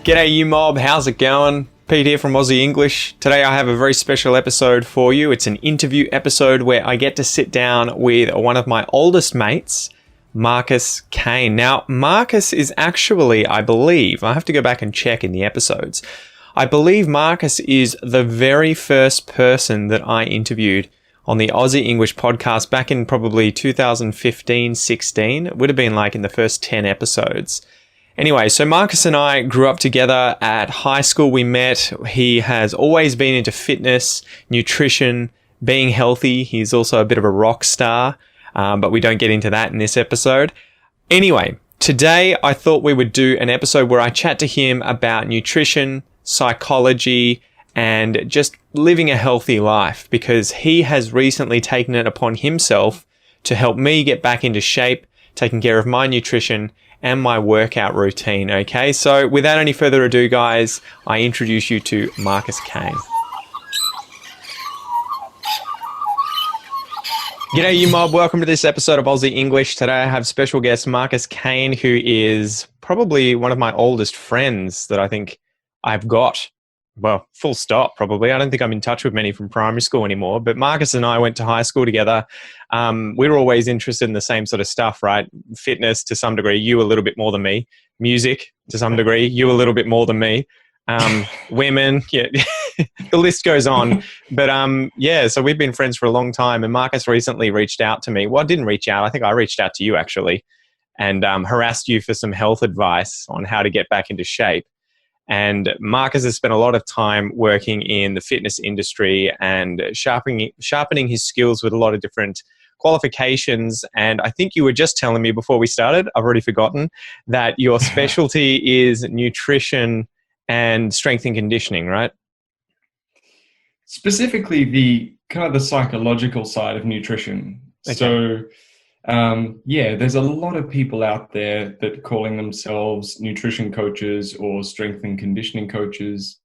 G'day you mob, how's it going? Pete here from Aussie English. Today I have a very special episode for you. It's an interview episode where I get to sit down with one of my oldest mates, Marcus Kain. Now, Marcus is actually, I believe, I have to go back and check in the episodes. I believe Marcus is the very first person that I interviewed on the Aussie English podcast back in probably 2015-16. It would have been like in the first 10 episodes. Anyway, so Marcus and I grew up together at high school. We met. He has always been into fitness, nutrition, being healthy. He's also a bit of a rock star, but we don't get into that in this episode. Anyway, today I thought we would do an episode where I chat to him about nutrition, psychology, and just living a healthy life, because he has recently taken it upon himself to help me get back into shape, taking care of my nutrition and my workout routine. Okay, so without any further ado, guys, I introduce you to Marcus Kain. G'day you mob, welcome to this episode of Aussie English. Today I have special guest Marcus Kain, who is probably one of my oldest friends that I think I've got. Well, full stop, probably. I don't think I'm in touch with many from primary school anymore, but Marcus and I went to high school together. We were always interested in the same sort of stuff, right? Fitness to some degree, you a little bit more than me. Music to some degree, you a little bit more than me. Women, yeah, the list goes on. But yeah, so we've been friends for a long time, and Marcus recently reached out to me. Well, I didn't reach out. I think I reached out to you actually, and harassed you for some health advice on how to get back into shape. And Marcus has spent a lot of time working in the fitness industry and sharpening his skills with a lot of different qualifications. And I think you were just telling me before we started, I've already forgotten, that your specialty is nutrition and strength and conditioning, right? Specifically the kind of the psychological side of nutrition. Okay. So yeah, there's a lot of people out there that calling themselves nutrition coaches or strength and conditioning coaches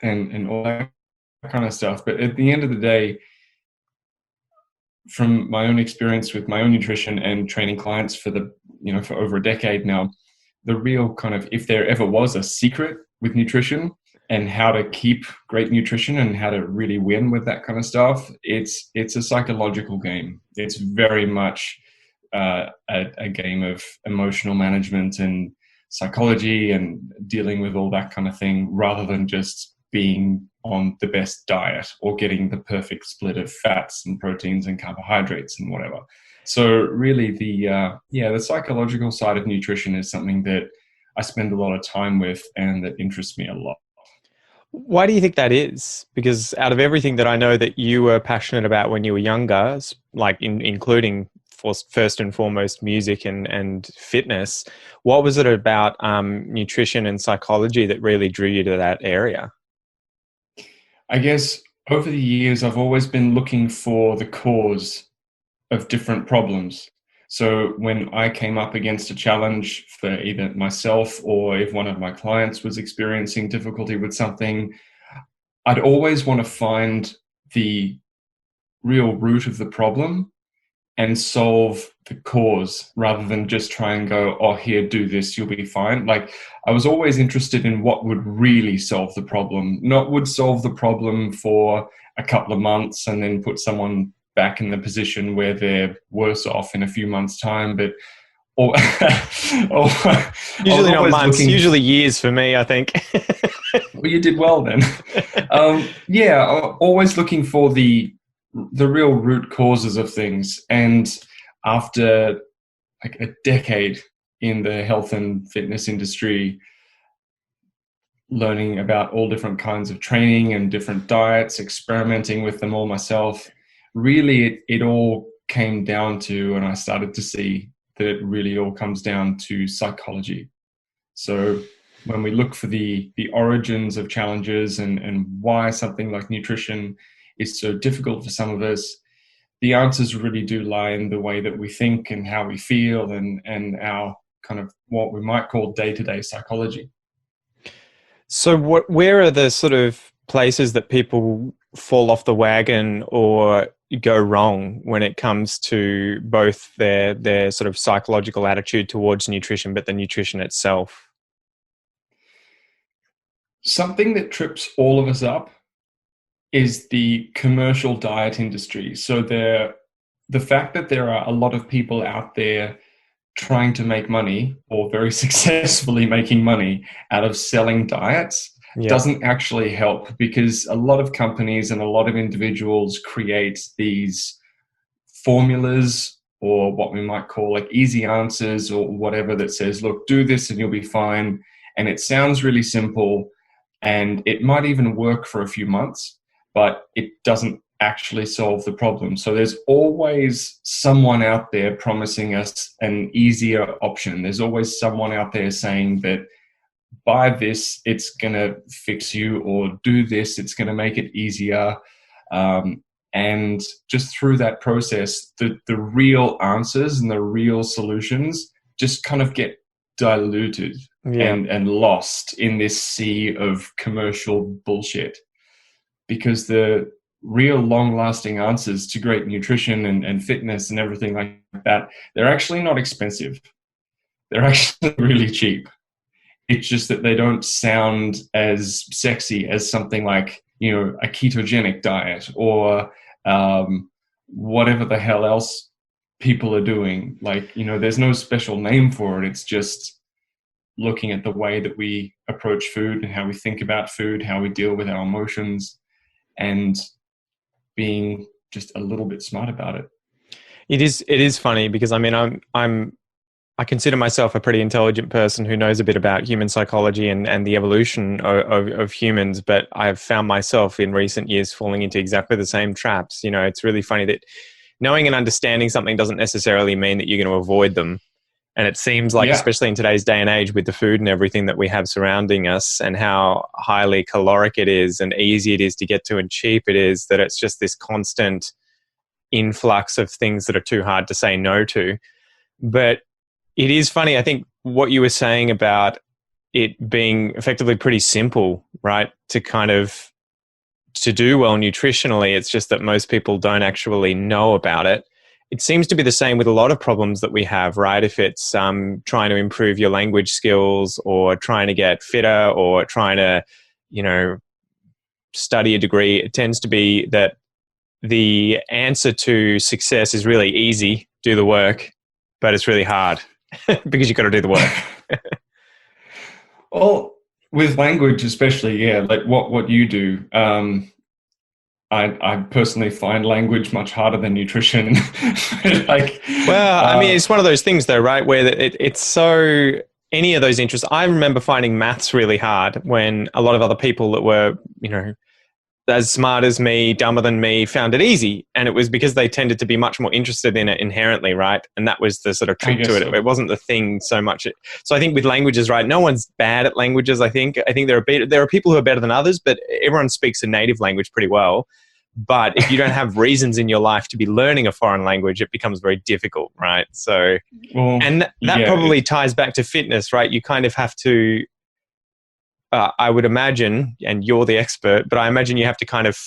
and all that kind of stuff. But at the end of the day, from my own experience with my own nutrition and training clients for over a decade now, the real kind of, if there ever was a secret with nutrition and how to keep great nutrition and how to really win with that kind of stuff, it's a psychological game. It's very much a game of emotional management and psychology and dealing with all that kind of thing, rather than just being on the best diet or getting the perfect split of fats and proteins and carbohydrates and whatever. So really the psychological side of nutrition is something that I spend a lot of time with and that interests me a lot. Why do you think that is? Because out of everything that I know that you were passionate about when you were younger, like including first and foremost music and fitness, what was it about nutrition and psychology that really drew you to that area? I guess over the years, I've always been looking for the cause of different problems. So when I came up against a challenge for either myself or if one of my clients was experiencing difficulty with something, I'd always want to find the real root of the problem and solve the cause, rather than just try and go, oh, here, do this, you'll be fine. Like, I was always interested in what would really solve the problem, not would solve the problem for a couple of months and then put someone back in the position where they're worse off in a few months' time, but usually not months, usually years for me, I think. Well, you did well then. Always looking for the real root causes of things. And after like a decade in the health and fitness industry, learning about all different kinds of training and different diets, experimenting with them all myself, really it all came down to, and I started to see that it really all comes down to psychology. So when we look for the origins of challenges and why something like nutrition is so difficult for some of us, the answers really do lie in the way that we think and how we feel and our kind of what we might call day-to-day psychology. So where are the sort of places that people fall off the wagon or go wrong when it comes to both their sort of psychological attitude towards nutrition, but the nutrition itself? Something that trips all of us up is the commercial diet industry. So the fact that there are a lot of people out there trying to make money, or very successfully making money out of selling diets, Yeah. doesn't actually help, because a lot of companies and a lot of individuals create these formulas, or what we might call like easy answers or whatever, that says, look, do this and you'll be fine. And it sounds really simple, and it might even work for a few months, but it doesn't actually solve the problem. So there's always someone out there promising us an easier option. There's always someone out there saying that buy this, it's going to fix you, or do this, it's going to make it easier. And just through that process, the real answers and the real solutions just kind of get diluted and lost in this sea of commercial bullshit. Because the real long-lasting answers to great nutrition and fitness and everything like that, they're actually not expensive. They're actually really cheap. It's just that they don't sound as sexy as something like, a ketogenic diet, or whatever the hell else people are doing. Like, there's no special name for it. It's just looking at the way that we approach food and how we think about food, how we deal with our emotions, and being just a little bit smart about it. It is funny because I consider myself a pretty intelligent person who knows a bit about human psychology and the evolution of humans, but I've found myself in recent years falling into exactly the same traps. It's really funny that knowing and understanding something doesn't necessarily mean that you're going to avoid them. And it seems like, especially in today's day and age with the food and everything that we have surrounding us, and how highly caloric it is and easy it is to get to and cheap it is, that it's just this constant influx of things that are too hard to say no to. But it is funny, I think, what you were saying about it being effectively pretty simple, right? To do well nutritionally. It's just that most people don't actually know about it. It seems to be the same with a lot of problems that we have, right? If it's trying to improve your language skills, or trying to get fitter, or trying to, study a degree, it tends to be that the answer to success is really easy, do the work, but it's really hard because you've got to do the work. Well, with language especially, like what you do, I personally find language much harder than nutrition. It's one of those things though, right? Where it's so, any of those interests. I remember finding maths really hard when a lot of other people that were, as smart as me, dumber than me, found it easy. And it was because they tended to be much more interested in it inherently, right? And that was the sort of trick to it. So. It wasn't the thing so much. So I think with languages, right, no one's bad at languages, I think. I think there are people who are better than others, but everyone speaks a native language pretty well. But if you don't have reasons in your life to be learning a foreign language, it becomes very difficult, right? So, that probably ties back to fitness, right? You kind of have to, I would imagine, and you're the expert, but I imagine you have to kind of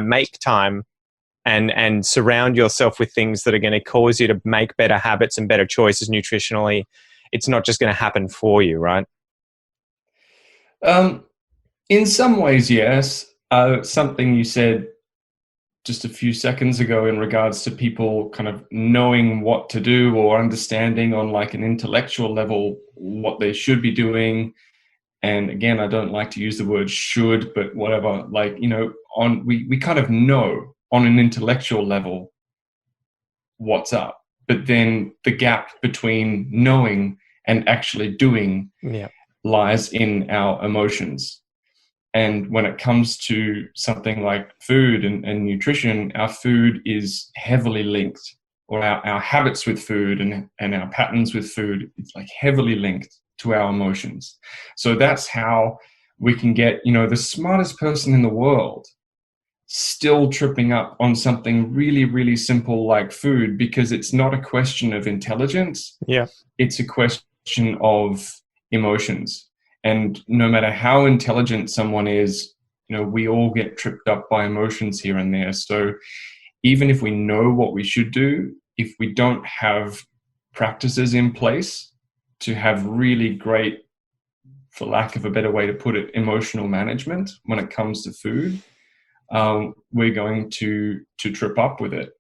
make time and surround yourself with things that are going to cause you to make better habits and better choices nutritionally. It's not just going to happen for you, right? In some ways, yes. Something you said just a few seconds ago in regards to people kind of knowing what to do, or understanding on like an intellectual level what they should be doing. And again, I don't like to use the word should, but whatever, like, we kind of know on an intellectual level what's up, but then the gap between knowing and actually doing lies in our emotions. And when it comes to something like food and nutrition, our food is heavily linked, or our habits with food and our patterns with food, it's like heavily linked to our emotions. So that's how we can get, the smartest person in the world still tripping up on something really, really simple like food, because it's not a question of intelligence. Yeah. It's a question of emotions. And no matter how intelligent someone is, we all get tripped up by emotions here and there. So even if we know what we should do, if we don't have practices in place to have really great for lack of a better way to put it, emotional management when it comes to food, we're going to trip up with it.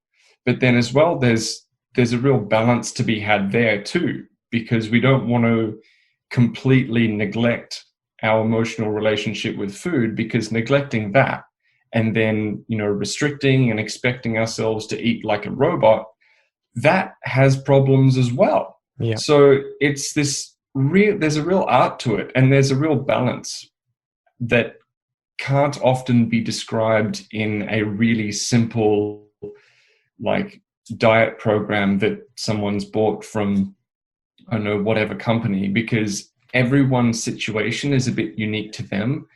But then as well, there's a real balance to be had there too, because we don't want to completely neglect our emotional relationship with food, because neglecting that and then, restricting and expecting ourselves to eat like a robot, that has problems as well. Yeah. So it's there's a real art to it, and there's a real balance that can't often be described in a really simple, like, diet program that someone's bought from, I don't know, whatever company, because everyone's situation is a bit unique to them.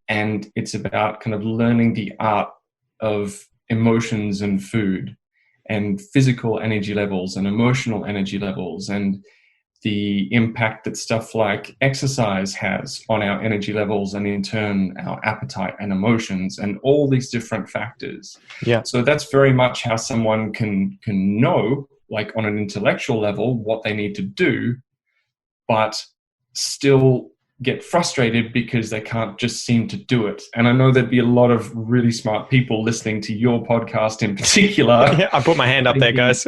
And it's about kind of learning the art of emotions and food, and physical energy levels and emotional energy levels, and the impact that stuff like exercise has on our energy levels, and in turn our appetite and emotions, and all these different factors. Yeah. So that's very much how someone can know, like on an intellectual level, what they need to do, but still get frustrated because they can't just seem to do it. And I know there'd be a lot of really smart people listening to your podcast in particular. Yeah, I put my hand up there, guys.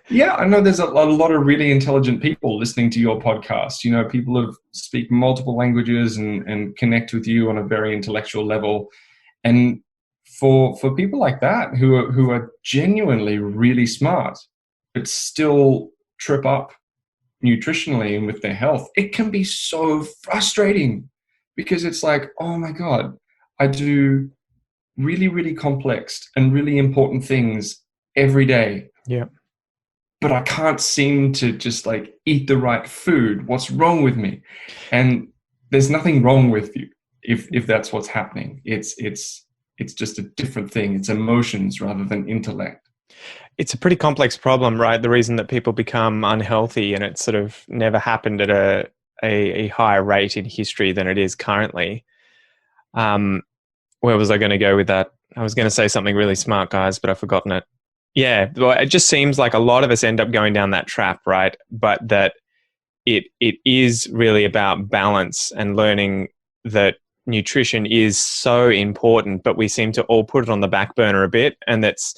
Yeah, I know there's a lot of really intelligent people listening to your podcast. People who speak multiple languages and connect with you on a very intellectual level. And for people like that who are genuinely really smart, but still trip up nutritionally and with their health, it can be so frustrating, because it's like, oh my God, I do really, really complex and really important things every day. Yeah. But I can't seem to just like eat the right food. What's wrong with me? And there's nothing wrong with you if that's what's happening. It's just a different thing. It's emotions rather than intellect. It's a pretty complex problem, right? The reason that people become unhealthy, and it's sort of never happened at a higher rate in history than it is currently. Where was I going to go with that? I was going to say something really smart, guys, but I've forgotten it. Yeah, well, it just seems like a lot of us end up going down that trap, right? But that it is really about balance and learning that nutrition is so important, but we seem to all put it on the back burner a bit. And it's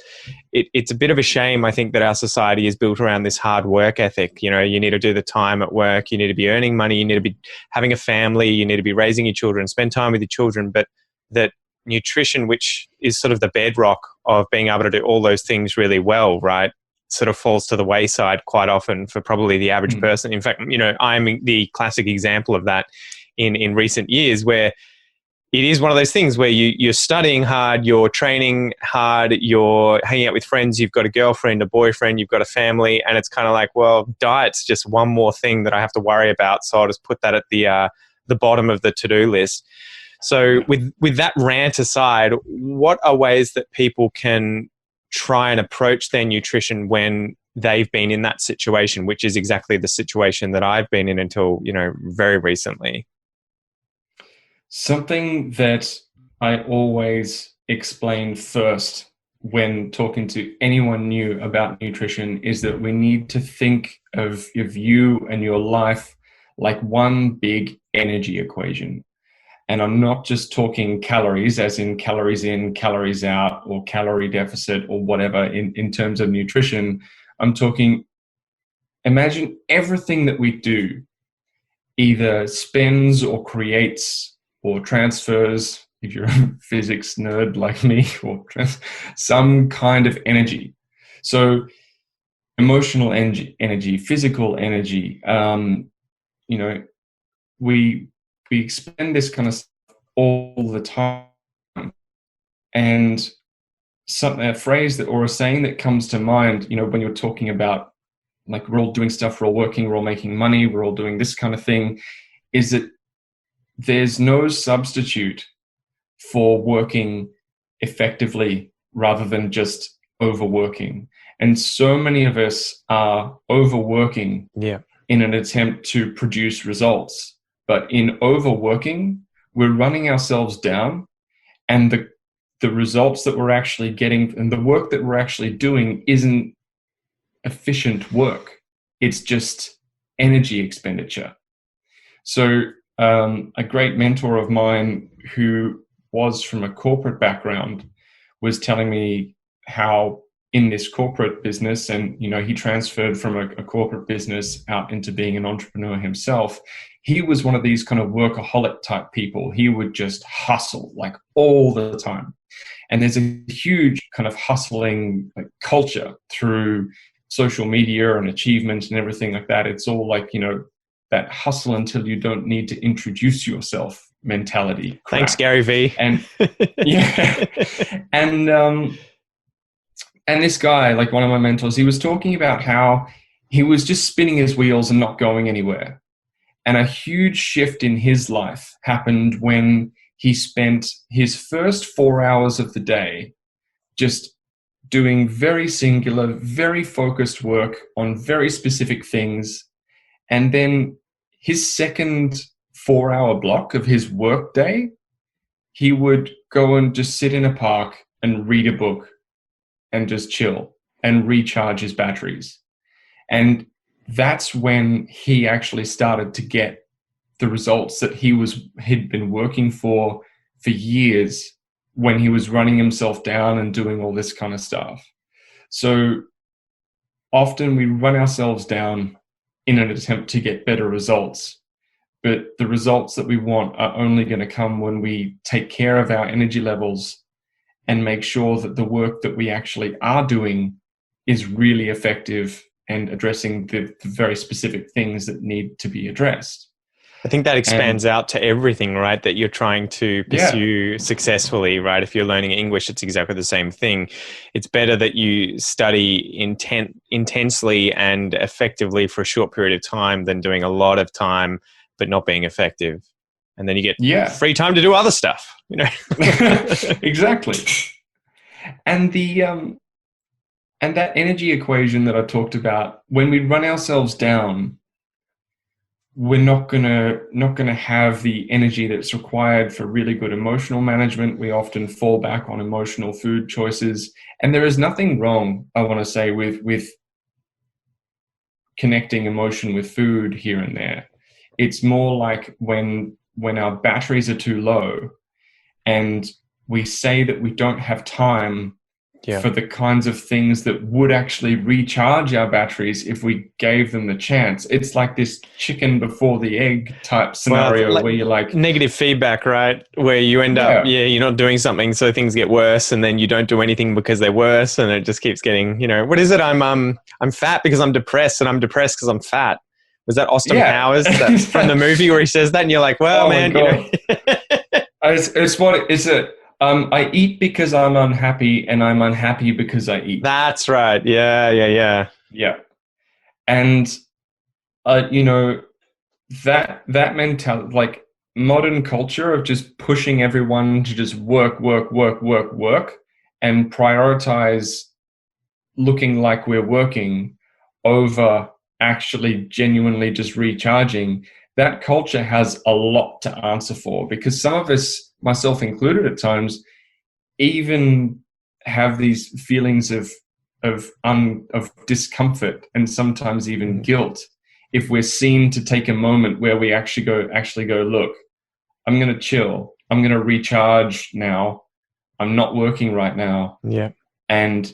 a bit of a shame, I think, that our society is built around this hard work ethic. You need to do the time at work, you need to be earning money, you need to be having a family, you need to be raising your children, spend time with your children, but that nutrition, which is sort of the bedrock of being able to do all those things really well, right, sort of falls to the wayside quite often for probably the average person. In fact, I'm the classic example of that in recent years, where it is one of those things where you're studying hard, you're training hard, you're hanging out with friends, you've got a girlfriend, a boyfriend, you've got a family, and it's kind of like, well, diet's just one more thing that I have to worry about, so I'll just put that at the bottom of the to-do list. So with that rant aside, what are ways that people can try and approach their nutrition when they've been in that situation, which is exactly the situation that I've been in until, very recently? Something that I always explain first when talking to anyone new about nutrition is that we need to think of you and your life like one big energy equation. And I'm not just talking calories, as in calories in, calories out, or calorie deficit, or whatever in terms of nutrition. I'm talking, imagine everything that we do either spends or creates or transfers, if you're a physics nerd like me, or some kind of energy. So emotional energy, physical energy, we expend this kind of stuff all the time. And a phrase or a saying that comes to mind, when you're talking about, like, we're all doing stuff, we're all working, we're all making money, we're all doing this kind of thing, is that there's no substitute for working effectively rather than just overworking. And so many of us are overworking in an attempt to produce results. But in overworking, we're running ourselves down, and the results that we're actually getting and the work that we're actually doing isn't efficient work. It's just energy expenditure. So a great mentor of mine who was from a corporate background was telling me how in this corporate business, and he transferred from a corporate business out into being an entrepreneur himself. He was one of these kind of workaholic type people. He would just hustle like all the time. And there's a huge kind of hustling culture through social media and achievement and everything like that. It's all like, that hustle until you don't need to introduce yourself mentality. Crap. Thanks, Gary V. And yeah. And this guy, like one of my mentors, he was talking about how he was just spinning his wheels and not going anywhere. And a huge shift in his life happened when he spent his first 4 hours of the day just doing very singular, very focused work on very specific things. And then his second 4-hour block of his work day, he would go and just sit in a park and read a book and just chill and recharge his batteries. And that's when he actually started to get the results that he'd been working for years, when he was running himself down and doing all this kind of stuff. So often we run ourselves down in an attempt to get better results, but the results that we want are only going to come when we take care of our energy levels and make sure that the work that we actually are doing is really effective and addressing the very specific things that need to be addressed. I think that expands out to everything, right, that you're trying to pursue successfully, right? If you're learning English, it's exactly the same thing. It's better that you study intensely and effectively for a short period of time than doing a lot of time but not being effective. And then you get free time to do other stuff, Exactly. And and that energy equation that I talked about, when we run ourselves down, we're not gonna have the energy that's required for really good emotional management. We often fall back on emotional food choices, and there is nothing wrong, I want to say, with connecting emotion with food here and there. It's more like when our batteries are too low, and we say that we don't have time for the kinds of things that would actually recharge our batteries if we gave them the chance. It's like this chicken before the egg type scenario, where you're like negative feedback, right? Where you end up, you're not doing something, so things get worse, and then you don't do anything because they're worse, and it just keeps getting, what is it? I'm fat because I'm depressed, and I'm depressed because I'm fat. Was that Austin Powers from the movie where he says that, and you're like, well, man, it's what is it? I eat because I'm unhappy, and I'm unhappy because I eat. That's right. Yeah. And that mentality, like modern culture of just pushing everyone to just work, and prioritize looking like we're working over actually genuinely just recharging. That culture has a lot to answer for, because some of us, myself included at times, even have these feelings of discomfort and sometimes even guilt if we're seen to take a moment where we actually go, look, I'm going to chill. I'm going to recharge now. I'm not working right now. Yeah. And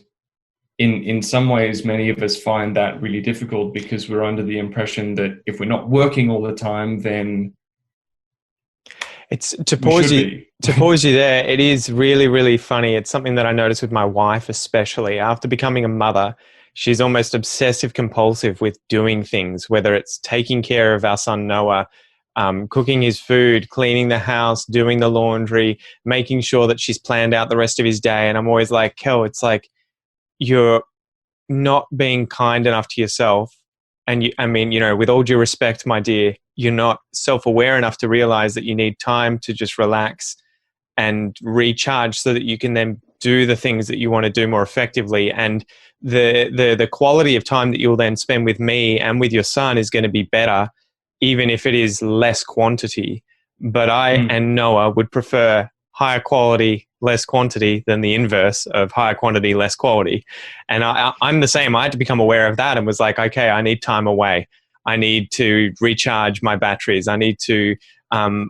in some ways, many of us find that really difficult, because we're under the impression that if we're not working all the time, then it's to pause you there. It is really, really funny. It's something that I noticed with my wife, especially after becoming a mother. She's almost obsessive compulsive with doing things, whether it's taking care of our son Noah, cooking his food, cleaning the house, doing the laundry, making sure that she's planned out the rest of his day. And I'm always like, Kel, it's like, you're not being kind enough to yourself. And with all due respect, my dear, you're not self-aware enough to realize that you need time to just relax and recharge so that you can then do the things that you want to do more effectively. And the quality of time that you'll then spend with me and with your son is going to be better, even if it is less quantity. But I and Noah would prefer higher quality, less quantity than the inverse of higher quantity, less quality. And I'm the same. I had to become aware of that and was like, okay, I need time away. I need to recharge my batteries. I need to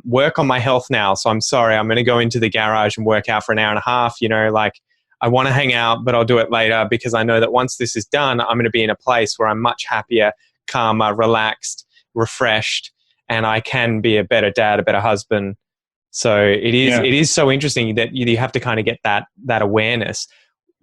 work on my health now. So I'm sorry, I'm going to go into the garage and work out for an hour and a half. Like I want to hang out, but I'll do it later because I know that once this is done, I'm going to be in a place where I'm much happier, calmer, relaxed, refreshed, and I can be a better dad, a better husband. So it is so interesting that you have to kind of get that awareness.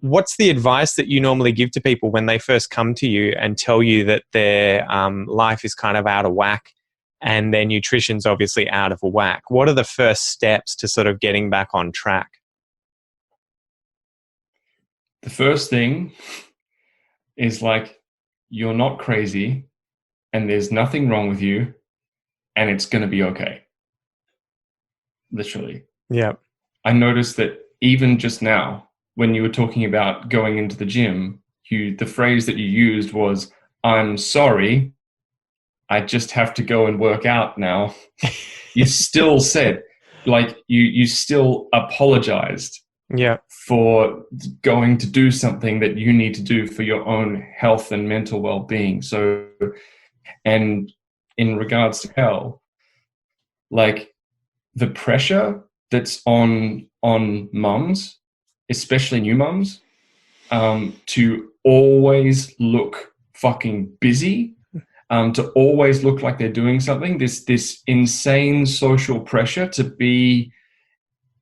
What's the advice that you normally give to people when they first come to you and tell you that their life is kind of out of whack and their nutrition's obviously out of whack? What are the first steps to sort of getting back on track? The first thing is like, you're not crazy and there's nothing wrong with you and it's going to be okay. Literally. Yeah. I noticed that even just now, when you were talking about going into the gym, the phrase that you used was, "I'm sorry, I just have to go and work out now." You still said, like, you still apologized for going to do something that you need to do for your own health and mental well-being. So, and in regards to health, like the pressure that's on mums, especially new mums, to always look fucking busy, to always look like they're doing something, this insane social pressure to be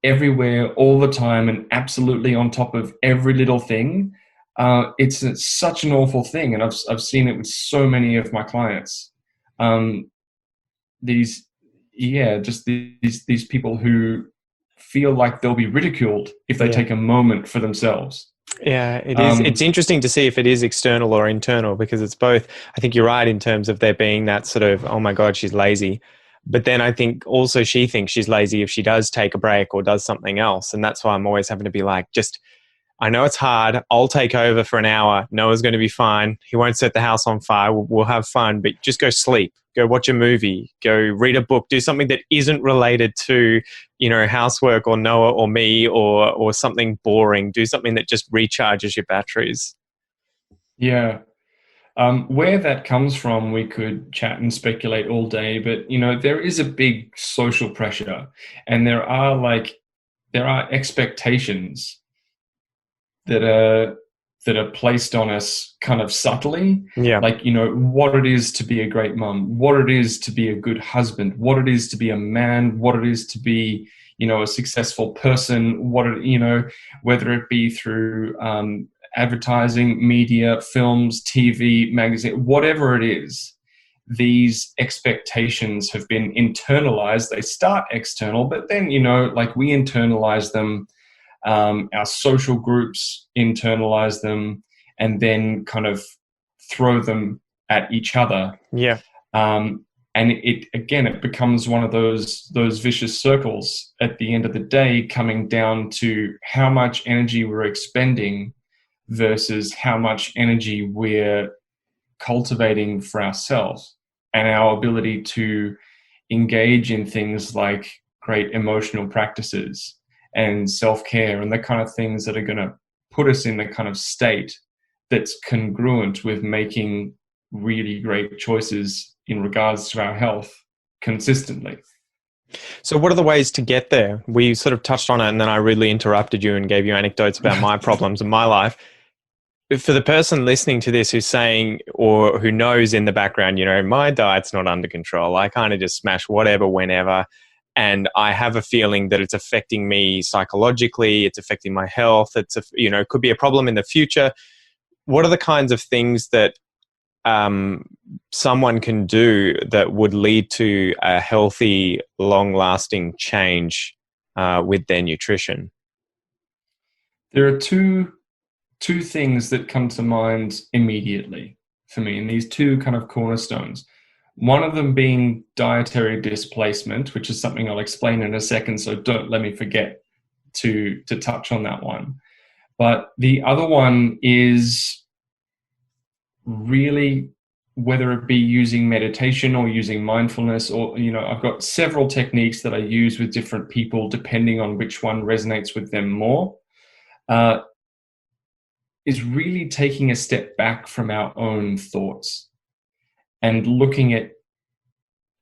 everywhere all the time and absolutely on top of every little thing. It's such an awful thing, and I've seen it with so many of my clients. These people who feel like they'll be ridiculed if they take a moment for themselves. Yeah, it is. It's interesting to see if it is external or internal, because it's both. I think you're right in terms of there being that sort of, oh my God, she's lazy. But then I think also she thinks she's lazy if she does take a break or does something else. And that's why I'm always having to be like, I know it's hard. I'll take over for an hour. Noah's going to be fine. He won't set the house on fire. We'll have fun, but just go sleep. Go watch a movie. Go read a book. Do something that isn't related to, housework or Noah or me or something boring. Do something that just recharges your batteries. Yeah. Where that comes from, we could chat and speculate all day, but there is a big social pressure, and there are expectations that are placed on us kind of subtly. Yeah. Like, what it is to be a great mum, what it is to be a good husband, what it is to be a man, what it is to be, a successful person, whether it be through advertising, media, films, TV, magazine, whatever it is. These expectations have been internalized. They start external, but then, we internalize them. Our social groups internalize them and then kind of throw them at each other. Yeah. And it becomes one of those vicious circles at the end of the day, coming down to how much energy we're expending versus how much energy we're cultivating for ourselves, and our ability to engage in things like great emotional practices and self-care and the kind of things that are going to put us in the kind of state that's congruent with making really great choices in regards to our health consistently. So what are the ways to get there? We sort of touched on it, and then I rudely interrupted you and gave you anecdotes about my problems in my life. For the person listening to this who's saying, or who knows in the background, my diet's not under control. I kind of just smash whatever, whenever. And I have a feeling that it's affecting me psychologically. It's affecting my health. It could be a problem in the future. What are the kinds of things that someone can do that would lead to a healthy, long-lasting change with their nutrition? There are two things that come to mind immediately for me, and these two kind of cornerstones. One of them being dietary displacement, which is something I'll explain in a second, so don't let me forget to touch on that one. But the other one is really, whether it be using meditation or using mindfulness, or, I've got several techniques that I use with different people depending on which one resonates with them more, is really taking a step back from our own thoughts and looking at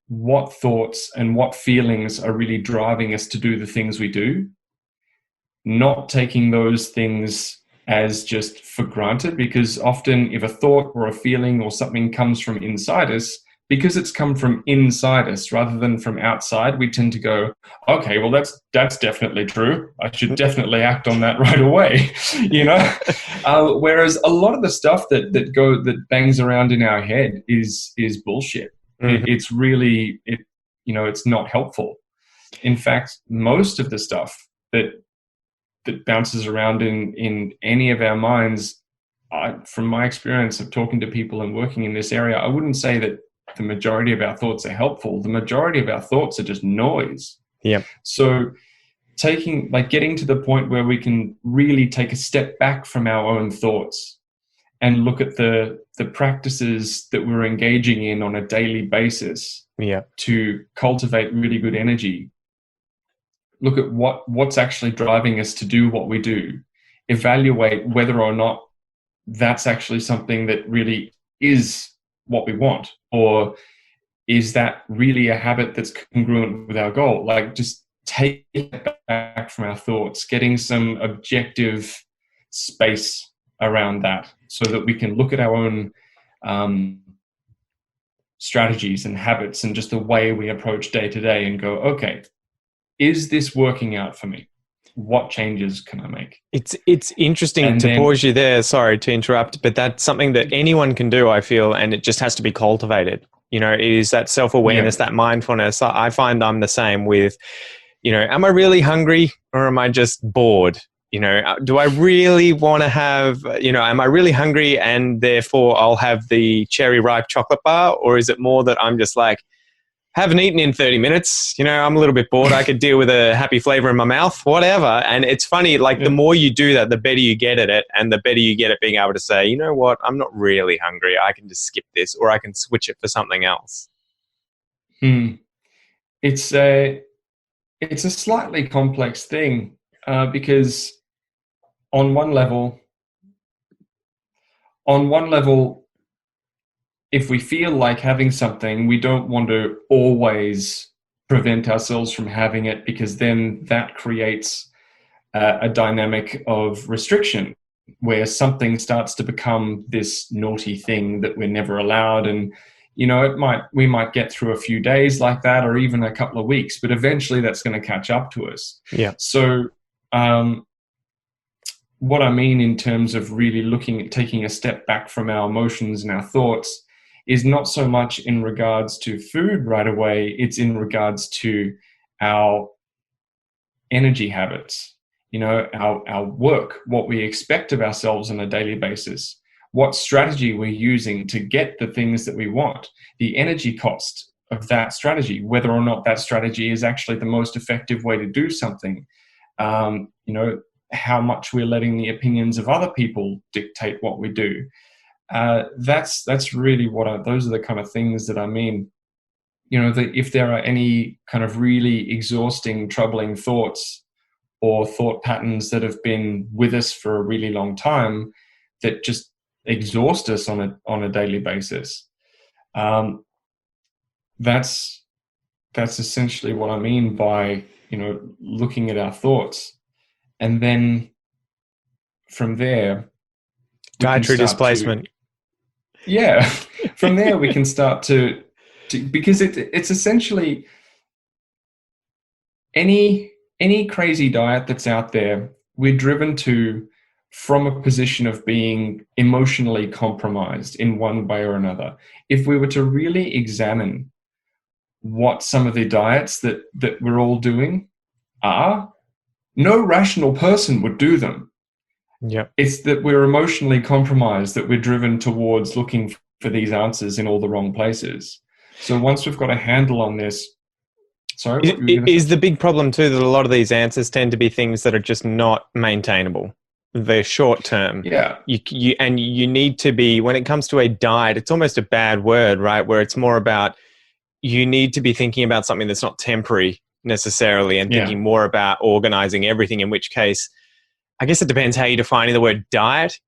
what thoughts and what feelings are really driving us to do the things we do, not taking those things as just for granted, because often if a thought or a feeling or something comes from inside us, because it's come from inside us rather than from outside, we tend to go, okay, well, that's definitely true. I should definitely act on that right away, you know? Whereas a lot of the stuff that bangs around in our head is bullshit. Mm-hmm. It's really, it's not helpful. In fact, most of the stuff that bounces around in any of our minds, from my experience of talking to people and working in this area, I wouldn't say that the majority of our thoughts are helpful. The majority of our thoughts are just noise. Yeah. So getting to the point where we can really take a step back from our own thoughts and look at the practices that we're engaging in on a daily basis, to cultivate really good energy. Look at what's actually driving us to do what we do. Evaluate whether or not that's actually something that really is what we want, or is that really a habit that's congruent with our goal? Like, just take it back from our thoughts, getting some objective space around that so that we can look at our own strategies and habits and just the way we approach day to day and go, okay, is this working out for me? What changes can I make? It's interesting to pause you there. Sorry to interrupt, but that's something that anyone can do, I feel, and it just has to be cultivated. You know, it is that self-awareness, that mindfulness. I find I'm the same with, am I really hungry or am I just bored? Do I really want to have, am I really hungry and therefore I'll have the cherry ripe chocolate bar? Or is it more that I'm just like, haven't eaten in 30 minutes, I'm a little bit bored. I could deal with a happy flavor in my mouth, whatever. And it's funny, the more you do that, the better you get at it, and the better you get at being able to say, you know what, I'm not really hungry. I can just skip this, or I can switch it for something else. It's a slightly complex thing, because on one level, if we feel like having something, we don't want to always prevent ourselves from having it, because then that creates a dynamic of restriction where something starts to become this naughty thing that we're never allowed. And, we might get through a few days like that, or even a couple of weeks, but eventually that's going to catch up to us. Yeah. So what I mean in terms of really looking at taking a step back from our emotions and our thoughts is not so much in regards to food right away, it's in regards to our energy habits, our work, what we expect of ourselves on a daily basis, what strategy we're using to get the things that we want, the energy cost of that strategy, whether or not that strategy is actually the most effective way to do something, how much we're letting the opinions of other people dictate what we do. That's really those are the kind of things that I mean. If there are any kind of really exhausting, troubling thoughts or thought patterns that have been with us for a really long time that just exhaust us on a daily basis, that's essentially what I mean by looking at our thoughts, and then from there, dietary displacement. From there we can start to because it's essentially any crazy diet that's out there, we're driven to from a position of being emotionally compromised in one way or another. If we were to really examine what some of the diets that we're all doing are, no rational person would do them. Yeah. It's that we're emotionally compromised, that we're driven towards looking for these answers in all the wrong places. So once we've got a handle on this, is the big problem too that a lot of these answers tend to be things that are just not maintainable. They're short term. Yeah. You need to be, when it comes to a diet, it's almost a bad word, right? Where it's more about, you need to be thinking about something that's not temporary necessarily, and thinking more about organizing everything, in which case, I guess it depends how you're defining the word diet.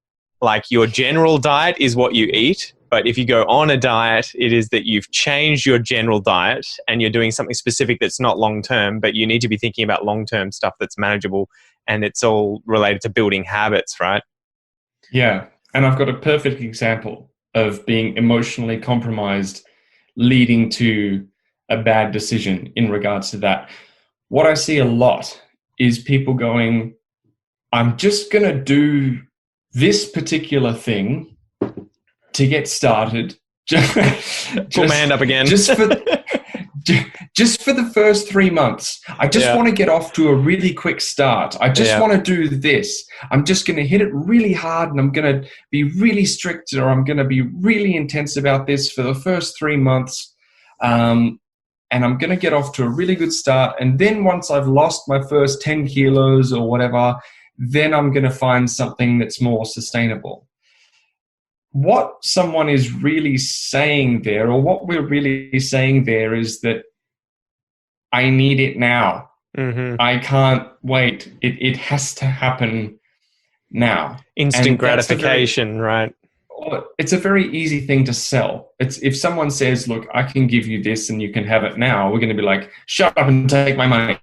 Like, your general diet is what you eat, But if you go on a diet, it is that you've changed your general diet and you're doing something specific that's not long-term, but you need to be thinking about long-term stuff that's manageable, and it's all related to building habits, right? Yeah. And I've got a perfect example of being emotionally compromised leading to a bad decision in regards to that. What I see a lot is people going, I'm just going to do this particular thing to get started. Pull my hand up again. Just for the first 3 months. I just want to get off to a really quick start. I just want to do this. I'm just going to hit it really hard, and I'm going to be really strict, or I'm going to be really intense about this for the first 3 months. And I'm going to get off to a really good start. And then once I've lost my first 10 kilos or whatever, then I'm going to find something that's more sustainable. What someone is really saying there, or what we're really saying there, is that I need it now. Mm-hmm. I can't wait. It has to happen now. Instant gratification, right? It's a very easy thing to sell. It's if someone says, look, I can give you this and you can have it now, we're going to be like, shut up and take my money.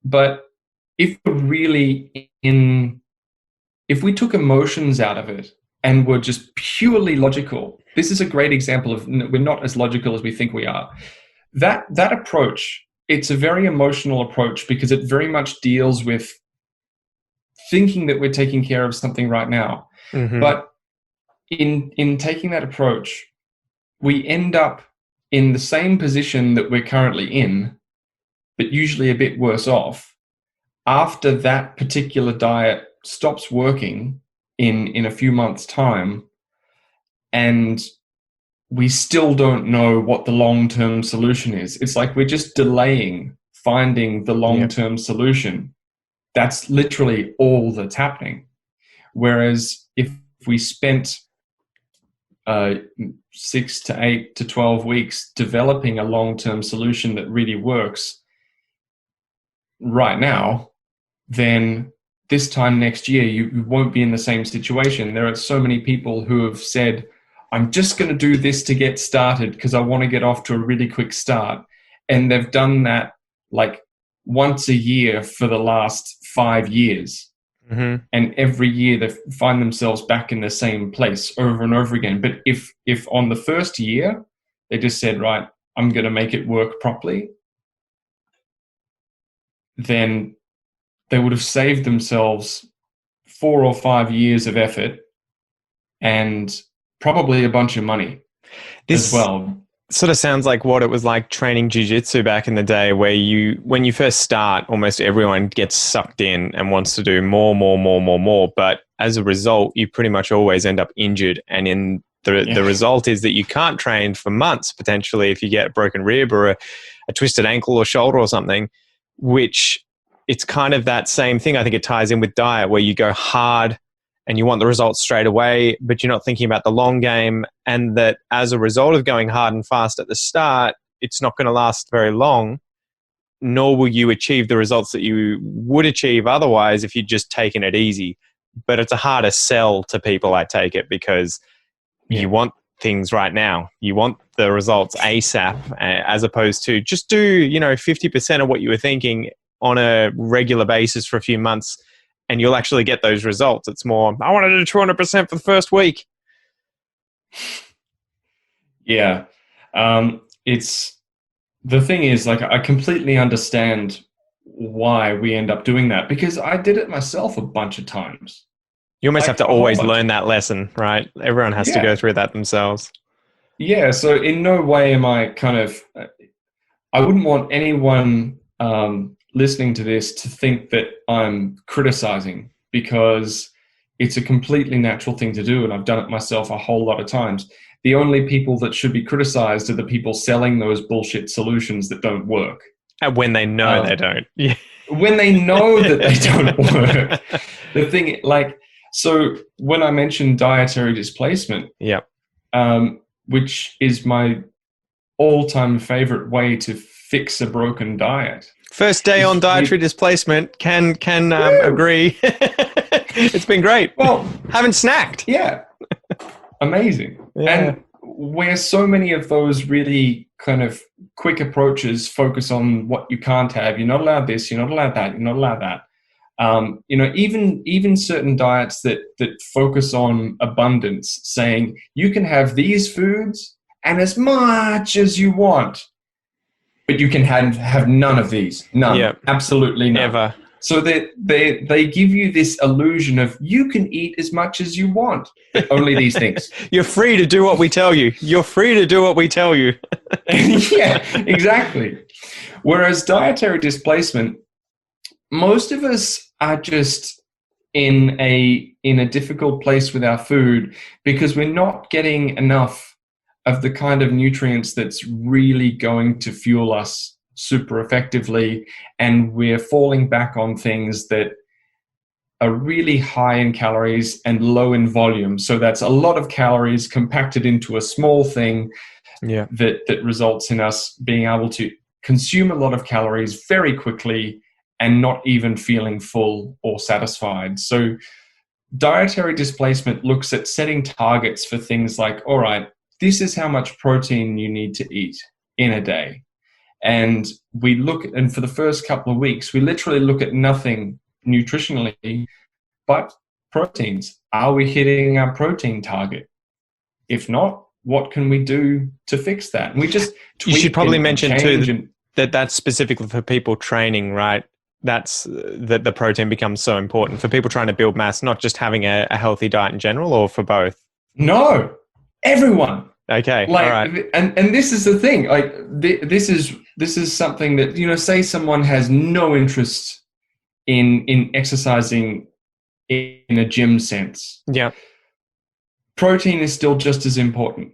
But if we're really if we took emotions out of it and were just purely logical, this is a great example of we're not as logical as we think we are. That approach, it's a very emotional approach because it very much deals with thinking that we're taking care of something right now. Mm-hmm. But in taking that approach, we end up in the same position that we're currently in, but usually a bit worse off, after that particular diet stops working in a few months' time, and we still don't know what the long-term solution is. It's like we're just delaying finding the long-term solution. That's literally all that's happening. Whereas if we spent 6 to 8 to 12 weeks developing a long-term solution that really works right now, then this time next year, you won't be in the same situation. There are so many people who have said, I'm just going to do this to get started because I want to get off to a really quick start. And they've done that like once a year for the last 5 years. Mm-hmm. And every year they find themselves back in the same place over and over again. But if on the first year, they just said, right, I'm going to make it work properly, then they would have saved themselves 4 or 5 years of effort and probably a bunch of money as well. Sort of sounds like what it was like training jiu-jitsu back in the day, where when you first start, almost everyone gets sucked in and wants to do more. But as a result, you pretty much always end up injured. And the result is that you can't train for months, potentially, if you get a broken rib or a twisted ankle or shoulder or something, which it's kind of that same thing. I think it ties in with diet, where you go hard and you want the results straight away, but you're not thinking about the long game, and that as a result of going hard and fast at the start, it's not going to last very long, nor will you achieve the results that you would achieve otherwise if you'd just taken it easy. But it's a harder sell to people, I take it, because you want things right now. You want the results ASAP, as opposed to just do, 50% of what you were thinking on a regular basis for a few months, and you'll actually get those results. It's more, I want to do 200% for the first week. Yeah. It's the thing is, like, I completely understand why we end up doing that, because I did it myself a bunch of times. You almost have to always learn that lesson, right? Everyone has to go through that themselves. Yeah. So in no way am I I wouldn't want anyone listening to this to think that I'm criticizing, because it's a completely natural thing to do, and I've done it myself a whole lot of times. The only people that should be criticized are the people selling those bullshit solutions that don't work. And when they know they don't. Yeah. When they know that they don't work. The thing, so when I mentioned dietary displacement, which is my all-time favorite way to fix a broken diet. First day on dietary displacement. Can agree. It's been great. Well, haven't snacked. Yeah, amazing. Yeah. And where so many of those really kind of quick approaches focus on what you can't have. You're not allowed this. You're not allowed that. You're not allowed that. Even certain diets that focus on abundance, saying you can have these foods and as much as you want, but you can have none of these. None. Yep. Absolutely none. Never. So they give you this illusion of you can eat as much as you want, but only these things. You're free to do what we tell you. You're free to do what we tell you. Yeah, exactly. Whereas dietary displacement, most of us are just in a difficult place with our food because we're not getting enough of the kind of nutrients that's really going to fuel us super effectively, and we're falling back on things that are really high in calories and low in volume. So that's a lot of calories compacted into a small thing that results in us being able to consume a lot of calories very quickly and not even feeling full or satisfied. So dietary displacement looks at setting targets for things like, all right, this is how much protein you need to eat in a day. And for the first couple of weeks, we literally look at nothing nutritionally but proteins. Are we hitting our protein target? If not, what can we do to fix that? And we just you should probably mention too that that's specifically for people training, right? That's that the protein becomes so important for people trying to build mass, not just having a healthy diet in general, or for both. No, everyone. Okay, all right. And this is the thing. Like this is something that, say someone has no interest in exercising in a gym sense. Yeah. Protein is still just as important.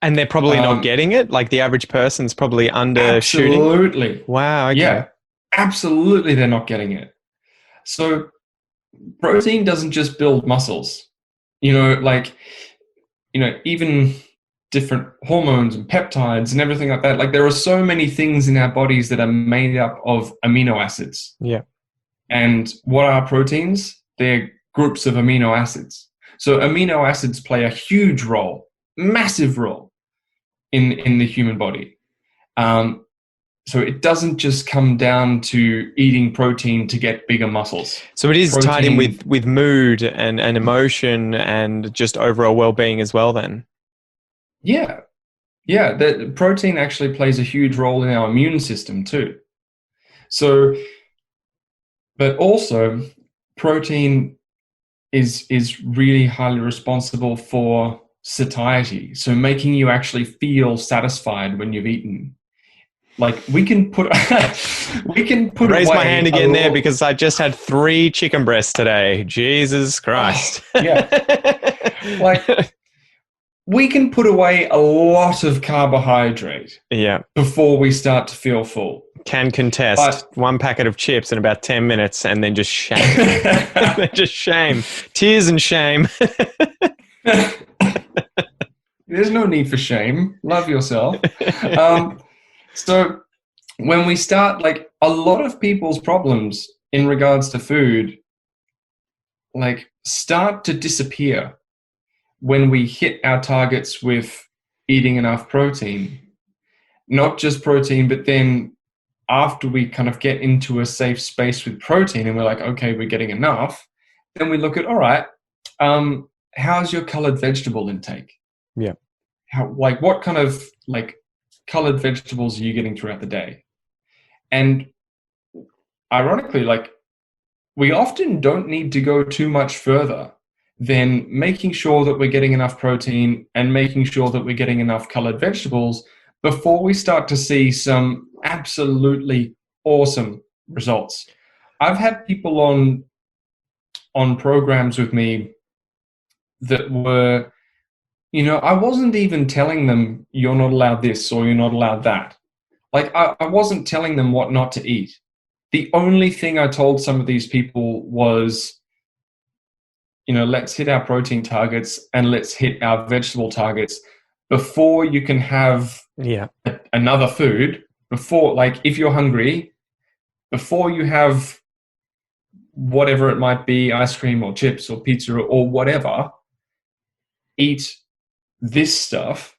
And they're probably not getting it? Like the average person's probably undershooting? Absolutely. Wow, okay. Yeah, absolutely they're not getting it. So protein doesn't just build muscles. Even different hormones and peptides and everything like that. Like there are so many things in our bodies that are made up of amino acids. Yeah. And what are proteins? They're groups of amino acids. So amino acids play a huge role, massive role in the human body. So it doesn't just come down to eating protein to get bigger muscles. So it is tied in with mood and emotion and just overall well-being as well then? Yeah. Yeah, the protein actually plays a huge role in our immune system too. So, but also protein is really highly responsible for satiety. So making you actually feel satisfied when you've eaten. Like we can put raise my hand again there because I just had 3 chicken breasts today. Jesus Christ. Yeah. Like we can put away a lot of carbohydrate before we start to feel full. Can contest 1 packet of chips in about 10 minutes and then just shame. Just shame. Tears and shame. There's no need for shame. Love yourself. So when we start, like a lot of people's problems in regards to food, like start to disappear when we hit our targets with eating enough protein. Not just protein, but then after we kind of get into a safe space with protein and we're like, okay, we're getting enough, then we look at, all right, how's your colored vegetable intake? Yeah. What kind of colored vegetables are you getting throughout the day? And ironically, we often don't need to go too much further than making sure that we're getting enough protein and making sure that we're getting enough colored vegetables before we start to see some absolutely awesome results. I've had people on programs with me that were, I wasn't even telling them you're not allowed this or you're not allowed that. I wasn't telling them what not to eat. The only thing I told some of these people was, let's hit our protein targets and let's hit our vegetable targets before you can have another food, before, like if you're hungry, before you have whatever it might be, ice cream or chips or pizza or whatever, eat this stuff.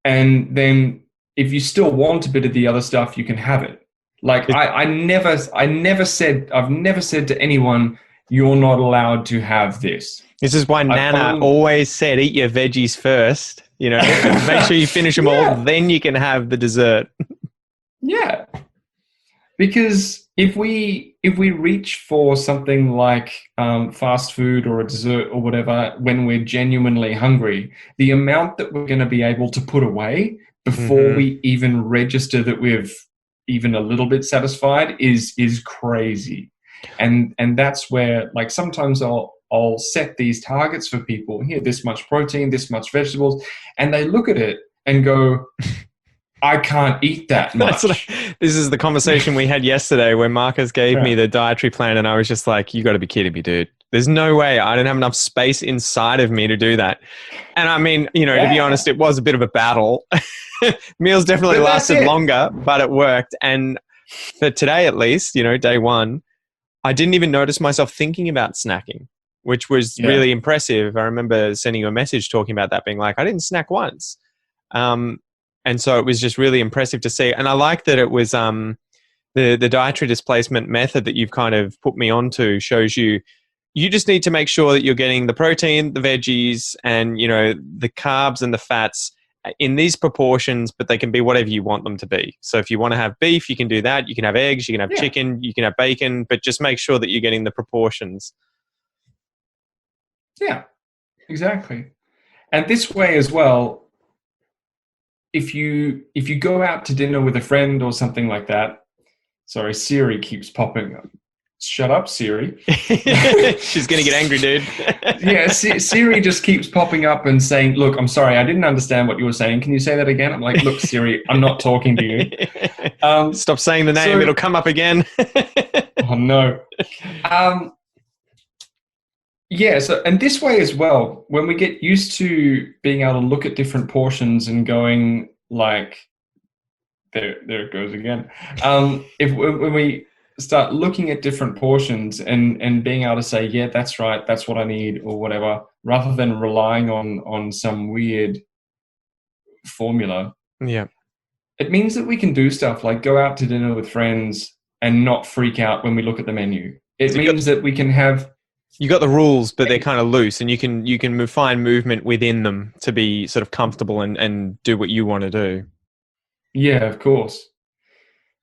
And then if you still want a bit of the other stuff, you can have it. Like I've never said to anyone, you're not allowed to have this. This is why Nana always said, eat your veggies first, you know, make sure you finish them all, then you can have the dessert. Yeah. Because if we reach for something like fast food or a dessert or whatever when we're genuinely hungry, the amount that we're going to be able to put away before we even register that we've even a little bit satisfied is crazy. And that's where, like, sometimes I'll set these targets for people. Here, this much protein, this much vegetables, and they look at it and go, I can't eat that much. This is the conversation we had yesterday where Marcus gave me the dietary plan, and I was just like, you got to be kidding me, dude. There's no way. I don't have enough space inside of me to do that. And I mean, you know, to be honest, it was a bit of a battle. Meals definitely lasted longer, but it worked. And for today, at least, you know, day one, I didn't even notice myself thinking about snacking, which was really impressive. I remember sending you a message talking about that, being like, I didn't snack once. And so it was just really impressive to see. And I like that it was the dietary displacement method that you've kind of put me onto shows you just need to make sure that you're getting the protein, the veggies, and, you know, the carbs and the fats in these proportions, but they can be whatever you want them to be. So if you want to have beef, you can do that. You can have eggs, you can have chicken, you can have bacon, but just make sure that you're getting the proportions. Yeah, exactly. And this way as well, if you go out to dinner with a friend or something like that, sorry, Siri keeps popping up. Shut up, Siri. She's going to get angry, dude. Yeah, Siri just keeps popping up and saying, look, I'm sorry, I didn't understand what you were saying. Can you say that again? I'm like, look, Siri, I'm not talking to you. Stop saying the name. It'll come up again. Oh, no. Yeah, so, and this way as well, when we get used to being able to look at different portions and going like, there it goes again. When we start looking at different portions and being able to say, yeah, that's right, that's what I need or whatever, rather than relying on some weird formula. Yeah. It means that we can do stuff like go out to dinner with friends and not freak out when we look at the menu. It means that we can have... You got the rules, but they're kind of loose, and you can find movement within them to be sort of comfortable and do what you want to do. Yeah, of course.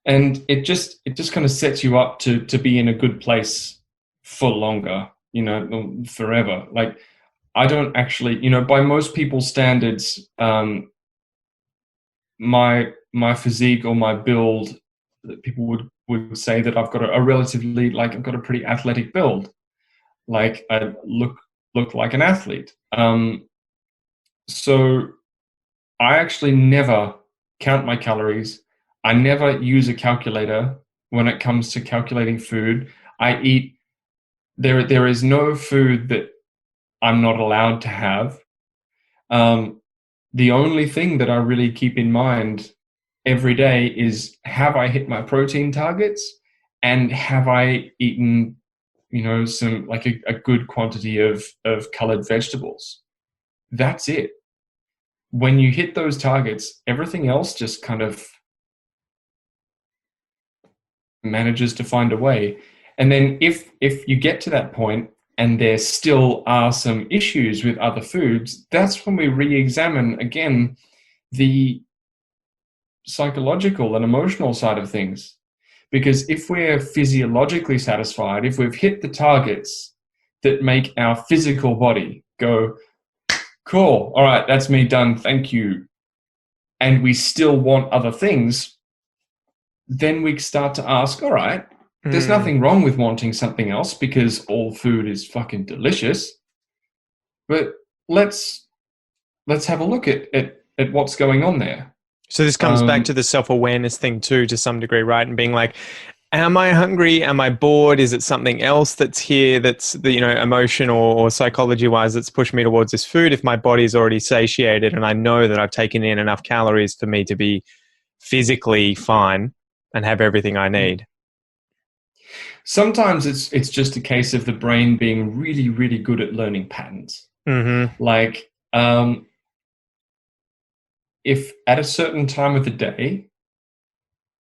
And it just kind of sets you up to be in a good place for longer, you know, forever. Like, I don't actually, you know, by most people's standards, my physique or my build, people would say that I've got a relatively, like, I've got a pretty athletic build. Like, I look like an athlete. So I actually never count my calories. I never use a calculator when it comes to calculating food. I eat, there is no food that I'm not allowed to have. The only thing that I really keep in mind every day is, have I hit my protein targets, and have I eaten, you know, some, like a good quantity of colored vegetables. That's it. When you hit those targets, everything else just kind of manages to find a way. And then if you get to that point and there still are some issues with other foods, that's when we re-examine again the psychological and emotional side of things. Because if we're physiologically satisfied, if we've hit the targets that make our physical body go, cool, all right, that's me done, thank you, and we still want other things, then we start to ask, all right, there's nothing wrong with wanting something else because all food is fucking delicious, but let's have a look at what's going on there. So this comes back to the self-awareness thing too, to some degree, right? And being like, am I hungry? Am I bored? Is it something else that's here that's, you know, emotion or psychology-wise that's pushed me towards this food? If my body is already satiated and I know that I've taken in enough calories for me to be physically fine and have everything I need. Sometimes it's just a case of the brain being really, really good at learning patterns. Mm-hmm. Like, if at a certain time of the day,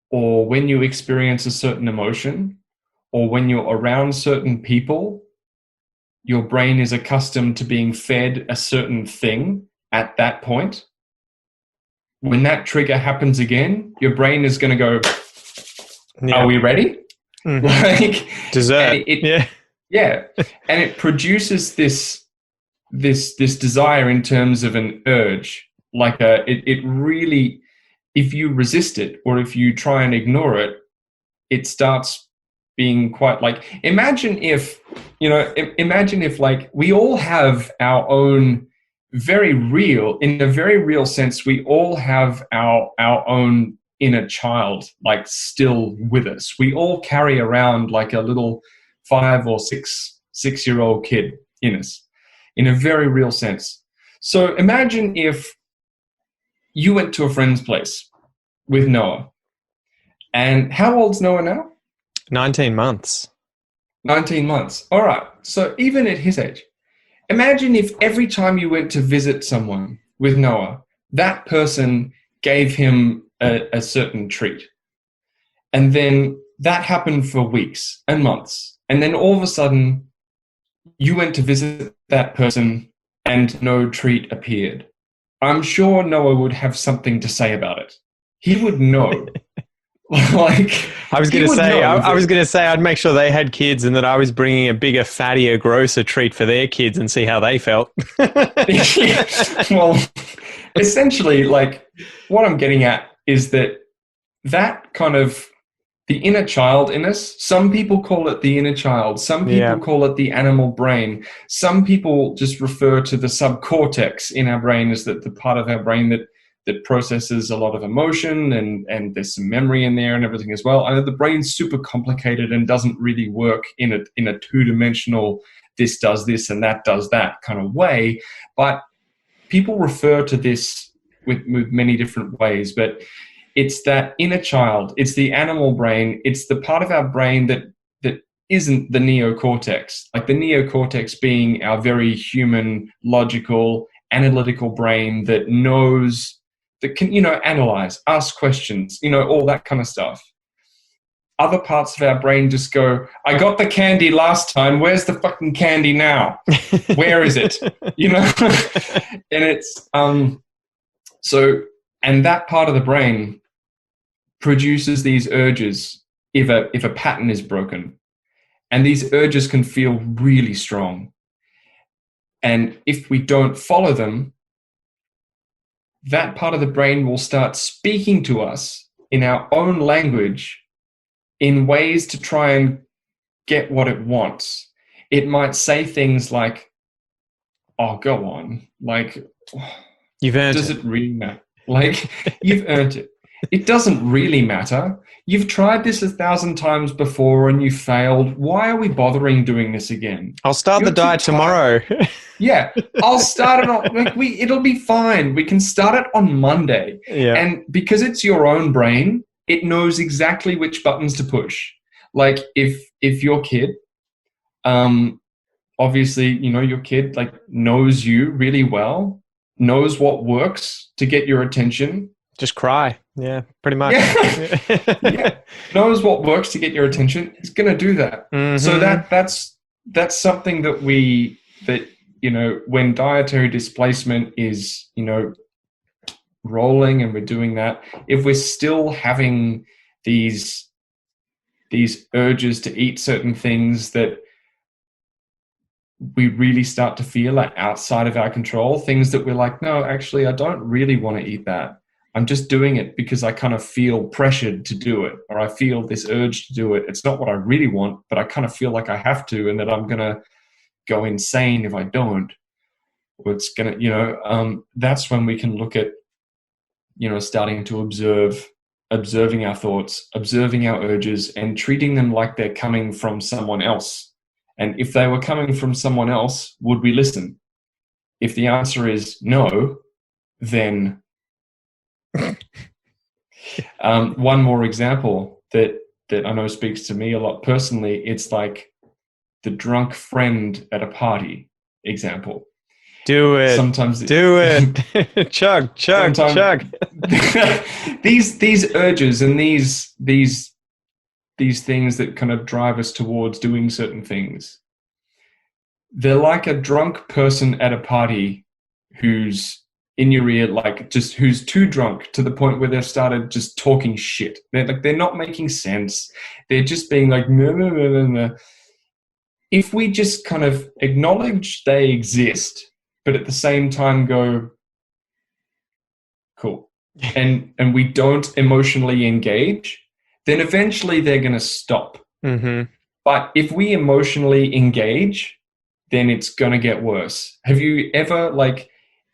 or when you experience a certain emotion, or when you're around certain people, your brain is accustomed to being fed a certain thing at that point. When that trigger happens again, your brain is going to go, are we ready? Mm-hmm. Like dessert. Yeah. And it produces this desire in terms of an urge. Like it really, if you resist it or if you try and ignore it, it starts being quite like, imagine if like we all have our own in a very real sense, we all have our own inner child, like still with us. We all carry around like a little 5 or 6-year-old kid in us, in a very real sense. So imagine if you went to a friend's place with Noah. And how old's Noah now? 19 months. 19 months. All right. So even at his age, imagine if every time you went to visit someone with Noah, that person gave him a certain treat. And then that happened for weeks and months. And then all of a sudden, you went to visit that person and no treat appeared. I'm sure Noah would have something to say about it. He would know. Like, I was going to say I'd make sure they had kids and that I was bringing a bigger, fattier, grosser treat for their kids and see how they felt. Well, essentially, like, what I'm getting at is that kind of the inner child in us. Some people call it the inner child. Some people call it the animal brain. Some people just refer to the subcortex in our brain as the part of our brain that processes a lot of emotion, and there's some memory in there and everything as well. I know the brain's super complicated and doesn't really work in a two-dimensional, this does this and that does that kind of way. But people refer to this with many different ways. But it's that inner child. It's the animal brain. It's the part of our brain that isn't the neocortex. Like the neocortex being our very human, logical, analytical brain that knows, that can, analyze, ask questions, all that kind of stuff. Other parts of our brain just go, I got the candy last time. Where's the fucking candy now? Where is it? And it's, and that part of the brain produces these urges if a pattern is broken. And these urges can feel really strong. And if we don't follow them, that part of the brain will start speaking to us in our own language in ways to try and get what it wants. It might say things like, oh, go on. Like, you've earned does it really matter? Like, you've earned it. It doesn't really matter. You've tried this 1,000 times before and you failed. Why are we bothering doing this again? I'll start the diet tomorrow. Yeah, I'll start it on, it'll be fine. We can start it on Monday. Yeah. And because it's your own brain, it knows exactly which buttons to push. Like if your kid, obviously, your kid like knows you really well, knows what works to get your attention. Just cry. Yeah, pretty much. Yeah. Knows what works to get your attention. It's going to do that. Mm-hmm. So that's something that when dietary displacement is, rolling and we're doing that, if we're still having these urges to eat certain things that we really start to feel like outside of our control, things that we're like, no, actually, I don't really want to eat that. I'm just doing it because I kind of feel pressured to do it, or I feel this urge to do it. It's not what I really want, but I kind of feel like I have to, and that I'm going to go insane if I don't. Or it's going to, that's when we can look at, starting to observing our thoughts, observing our urges, and treating them like they're coming from someone else. And if they were coming from someone else, would we listen? If the answer is no, then One more example that I know speaks to me a lot personally, it's like the drunk friend at a party example. Do it. Sometimes do it. Chug. These urges and these things that kind of drive us towards doing certain things, they're like a drunk person at a party who's in your ear, like just who's too drunk to the point where they've started just talking shit. They're not making sense. They're just being like, no, no, no, no, no. If we just kind of acknowledge they exist, but at the same time go, cool, and we don't emotionally engage, then eventually they're going to stop. Mm-hmm. But if we emotionally engage, then it's going to get worse. Have you ever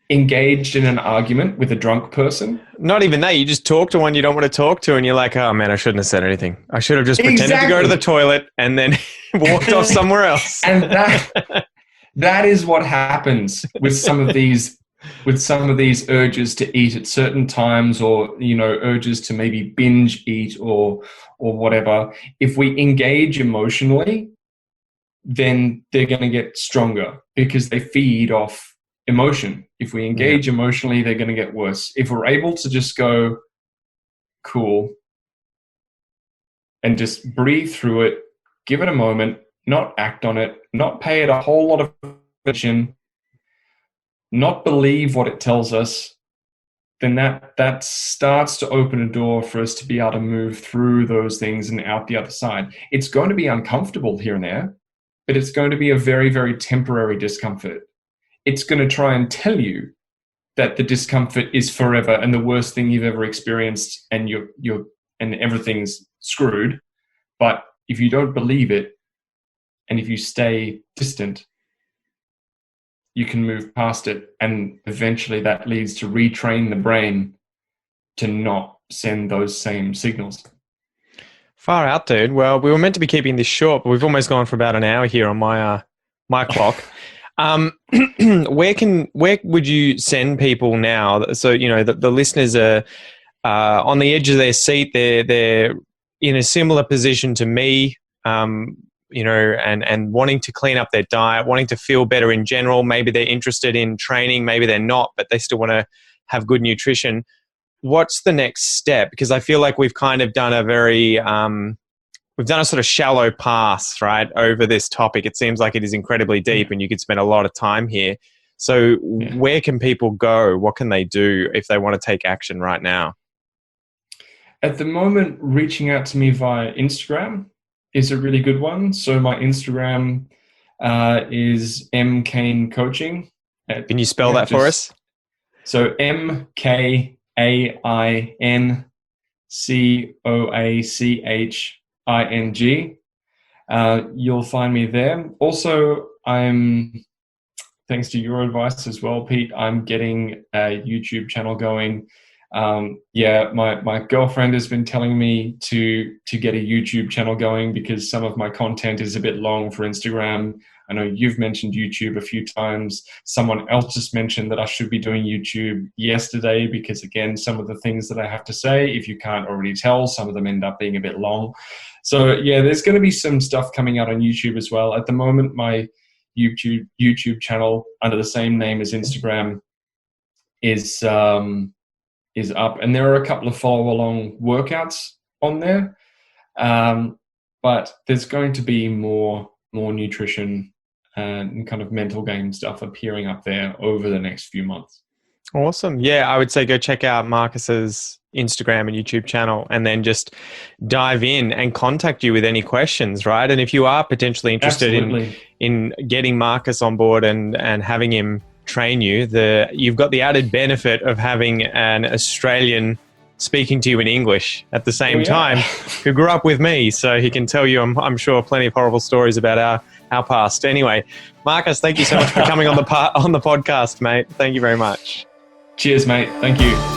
engaged in an argument with a drunk person? Not even that. You just talk to one you don't want to talk to, and you're like, oh man, I shouldn't have said anything. I should have just pretended to go to the toilet and then walked off somewhere else. And that is what happens with some of these urges to eat at certain times, or urges to maybe binge eat or whatever. If we engage emotionally, then they're going to get stronger because they feed off emotion. If we engage emotionally, they're going to get worse. If we're able to just go, cool, and just breathe through it, give it a moment, not act on it, not pay it a whole lot of attention, not believe what it tells us, then that starts to open a door for us to be able to move through those things and out the other side. It's going to be uncomfortable here and there, but it's going to be a very, very temporary discomfort. It's going to try and tell you that the discomfort is forever and the worst thing you've ever experienced, and and everything's screwed. But if you don't believe it, and if you stay distant, you can move past it, and eventually that leads to retrain the brain to not send those same signals. Far out, dude. Well, we were meant to be keeping this short, but we've almost gone for about an hour here on my clock. Where would you send people now? So the listeners are on the edge of their seat. They're in a similar position to me. And wanting to clean up their diet, wanting to feel better in general. Maybe they're interested in training, maybe they're not, but they still want to have good nutrition. What's the next step? Because I feel like we've kind of done we've done a sort of shallow pass, right, over this topic. It seems like it is incredibly deep and you could spend a lot of time here. So where can people go? What can they do if they want to take action right now? At the moment, reaching out to me via Instagram is a really good one. So my Instagram is mkain coaching. Can you spell that for us? So MKAINCOACHING. You'll find me there. Also, thanks to your advice as well, Pete, I'm getting a YouTube channel going. My girlfriend has been telling me to get a YouTube channel going because some of my content is a bit long for Instagram. I know you've mentioned YouTube a few times. Someone else just mentioned that I should be doing YouTube yesterday because, again, some of the things that I have to say, if you can't already tell, some of them end up being a bit long. So there's going to be some stuff coming out on YouTube as well. At the moment, my YouTube channel under the same name as Instagram is up, and there are a couple of follow along workouts on there, but there's going to be more nutrition and kind of mental game stuff appearing up there over the next few months. Awesome. Yeah, I would say go check out Marcus's Instagram and YouTube channel, and then just dive in and contact you with any questions, right? And if you are potentially interested in getting Marcus on board and having him train you, you've got the added benefit of having an Australian speaking to you in English at the same time, who grew up with me, so he can tell you, I'm sure, plenty of horrible stories about our past. Anyway, Marcus, thank you so much for coming on the podcast, mate. Thank you very much. Cheers, mate. Thank you.